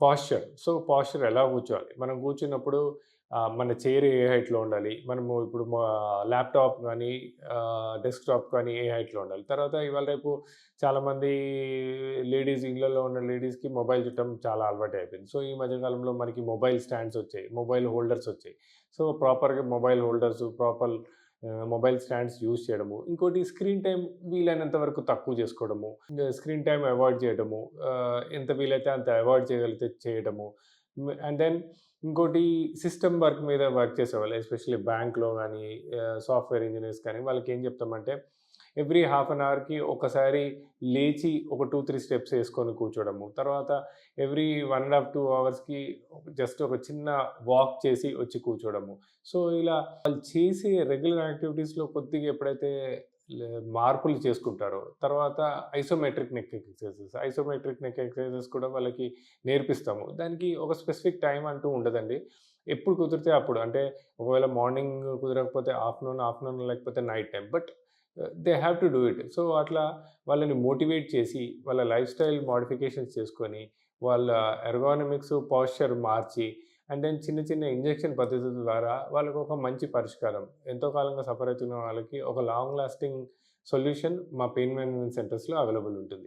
Posture. So, posture ఎలా కూర్చోవాలి? మనం కూర్చున్నప్పుడు మన చైర్ ఏ హైట్‌లో ఉండాలి? మనము ఇప్పుడు ల్యాప్‌టాప్ గానీ, డెస్క్‌టాప్ కానీ ఏ హైట్‌లో ఉండాలి? తర్వాత ఇవాళ రేపు చాలామంది లేడీస్ ఇళ్లలో ఉన్న లేడీస్‌కి మొబైల్ చూడటం చాలా అలవాటయిపోయింది. సో, ఈ మధ్య కాలంలో మనకి మొబైల్ స్టాండ్స్ వచ్చాయి. మొబైల్ హోల్డర్స్ వచ్చాయి. సో, ప్రాపర్‌గా mobile holders, mobile stands use చేయడము. ఇంకోటి స్క్రీన్ టైమ్ వీలైనంత వరకు తక్కువ చేసుకోవడము. స్క్రీన్ టైమ్ అవాయిడ్ చేయడము. ఎంత వీలైతే అంత అవాయిడ్ చేయగలిగితే చేయడము. అండ్ దెన్ ఇంకోటి సిస్టమ్ వర్క్ మీద వర్క్ చేసేవాళ్ళు ఎస్పెషల్లీ బ్యాంక్‌లో గానీ, సాఫ్ట్‌వేర్ ఇంజినీర్స్ కానీ వాళ్ళకేం చెప్తామంటే ఎవ్రీ హాఫ్ అన్ అవర్‌కి ఒకసారి లేచి ఒక 2, 3 స్టెప్స్ ఏసుకొని కూర్చోవడము. తర్వాత ఎవ్రీ 1 ½ 2 అవర్స్‌కి జస్ట్ ఒక చిన్న వాక్ చేసి వచ్చి కూర్చోవడము. సో, ఇలా వాళ్ళు చేసే రెగ్యులర్ యాక్టివిటీస్‌లో కొద్దిగా ఎప్పుడైతే లే మార్పులు చేసుకుంటారో, తర్వాత isometric neck exercises. Isometric neck exercises కూడా వాళ్ళకి నేర్పిస్తాము. దానికి ఒక స్పెసిఫిక్ టైమ్ అంటూ ఉండదండి. ఎప్పుడు కుదిరితే అప్పుడు. అంటే ఒకవేళ మార్నింగ్ కుదరకపోతే ఆఫ్టర్‌నూన్ లేకపోతే night time. But they have to do it. So, అట్లా వాళ్ళని మోటివేట్ చేసి, వాళ్ళ లైఫ్ స్టైల్ మోడిఫికేషన్స్ చేసుకొని, వాళ్ళ ఎర్గోనామిక్స్, పోస్చర్ మార్చి అండ్ దెన్ చిన్న చిన్న ఇంజెక్షన్ పద్ధతుల ద్వారా వాళ్ళకొక మంచి పరిష్కారం. ఎంతో కాలంగా సఫర్ అవుతున్న వాళ్ళకి ఒక లాంగ్ లాస్టింగ్ సొల్యూషన్ మా పెయిన్ మేనేజ్‌మెంట్ సెంటర్స్‌లో అవైలబుల్ ఉంటుంది.